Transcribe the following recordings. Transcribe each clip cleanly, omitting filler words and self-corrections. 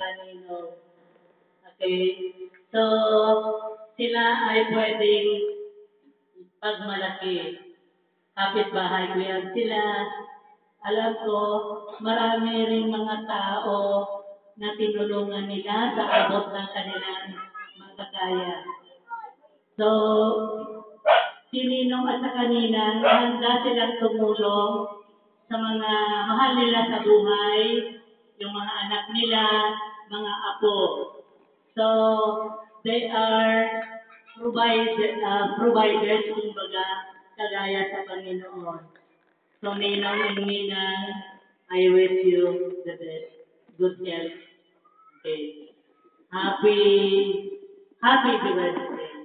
kanino. Okay? So, sila ay pwedeng pag malaki. Kapitbahay ko yan sila. Alam ko, marami rin mga tao na tinulungan nila sa abot ng kanilang magkakaya. So, si Ninong at sa kanina, handa silang tumulong sa mga mahal nila sa buhay, yung mga anak nila, mga apo. So, they are providers, kumbaga, kagaya sa Panginoon. So, Ninong and Ninang, I wish you the best. Good health. Okay. Happy birthday.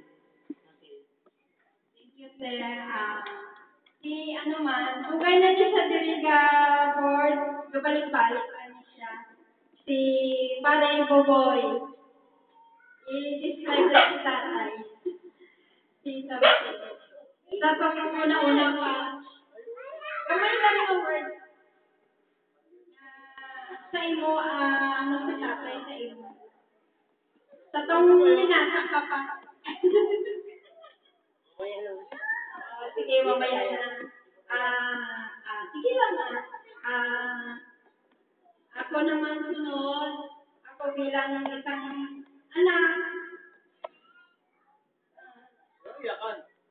Okay. Thank you, sir. Si ano man, okay na din sa diriga board, gabalik-balik ano siya. Si Paday Boboy. I-describe na si tatay. Si sabi. Tapos una-una pa. Kamay lang ang word. Sa imo, ano si tatay sa imo? Sa tong minasa ka pa. Sige, mamaya na. Sige lang na. Ako naman sunod. Ako bilang isang anak.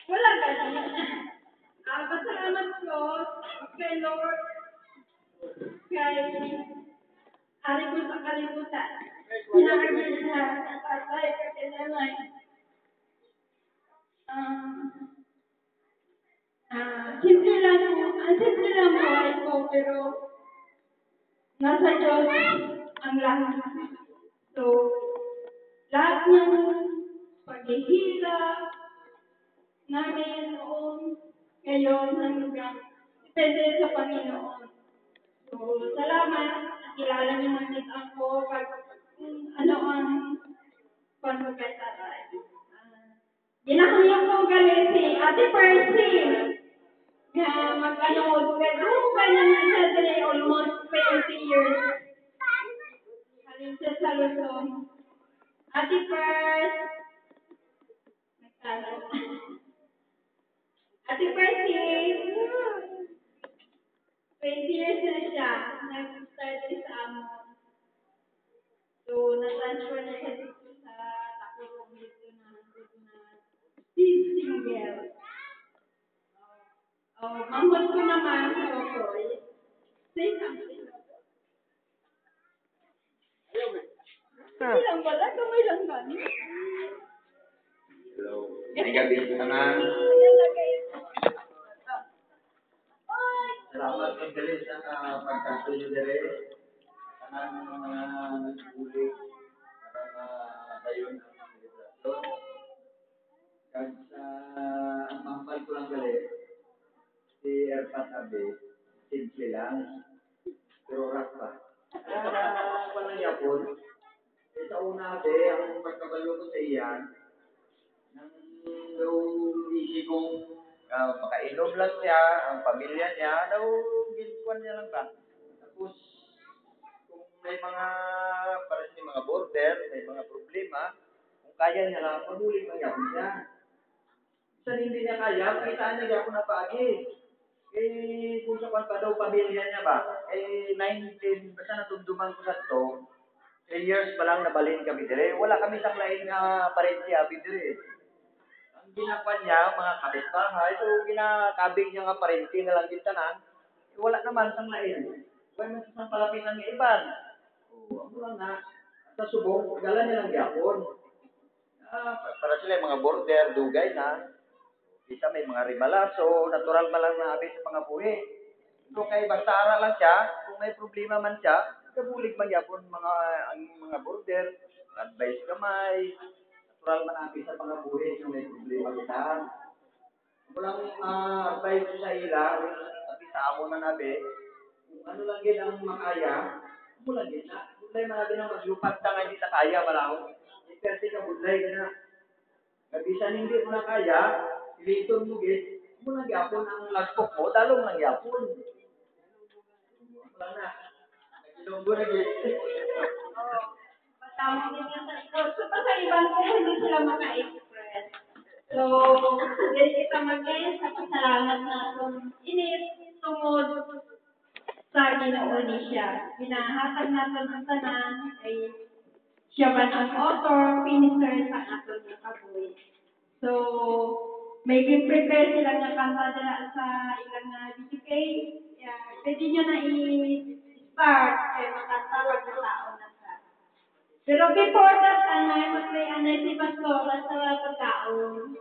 Wala ka din. Pasalamat ko kay Lord. Kay Ari ko sa kalibutan. Pinakagin na ang tatay ka kailangan. Simple lang buhay ko, pero nasa Diyos ang lahat. So, lahat ng paghihirap namin noon, ngayon, depende sa Panginoon. So, salamat. Kilala niyo namin ako pag ano ang kay tatay. Ginahangyo ko galing si Ate Percy na mag-ano, kaya na siya almost 20 years. Halin siya sa Luzon. Ate Percy, nagtalo. Ate Percy, 20 years na siya. Nag-start sa Amon. So, na-transfer na siya dito sa Takurong dito na single. Manghod ko naman sa Okoy. Say something. Hindi lang pala, kamay lang ba? Hello. May gabi sana. Salamat ng galit sa pagkatuloy dire. Sana ng mga nagsulit para tayo ng selebrasyon. Kag sa ang mahal ko lang galit, si Erpat Abe, simple lang, pero rakpa. Walang yapon. Sa una Abe, ang pagkabalo ko sa iyan, nang daw isip kong makainom lang siya, ang pamilya niya, daw ginkuan niya lang ba. Tapos, kung may mga border, may mga problema, kung kaya niya lang, paguli magyapon siya. Isa hindi niya kaya, pakitaan niya ako na paagi. Kung sa pa daw pamilya niya ba, 19, basta natumduman ko sa to, 3 years pa lang nabalhin kami dire. Wala kami sa lain na parenti abi dire. Ang ginapan niya, mga kapitbahay, so ginakabig niya nga parenti na lang gintanan, wala naman sang lain. Wala man sa palapitan ng iban. Ako lang na, sa subong, gala niya lang yapon. Para sila yung mga border, dugay na. Isa may mga rimalaso, natural man lang na abi sa pangabuhi. Kung kay basta ara lang siya, kung may problema man siya, kabulig man yapon ang mga border, advice kamay, natural man abi sa pangabuhi kung may problema kita. Walang advice sa ila, at sa amo na nabi, kung ano lang din ang makaya, mula din na. Budlay man natin ang maglupat na nga hindi sa kaya, malahon. Iperti ka budlay na. Kabisan hindi mo na kaya, iliton mo git, mo lang yapon ang lagpok mo, talong lang yapon. Wala na. Nagilonggo na git. sila maka-express. So, dili kita mag-end sa pasalamat na kung init tungod sa Ginoo ni siya. Binahatag natin ang tanan ay siya ba ang author, finisher sa aton nga kabuhi. So, may prepare sila nga kanta dala sa ilang nga DCK. Pwede nyo na i-start kaya makatawag na tao na ka. Pero before that, mag-play anay si Pastora sa pagkaon.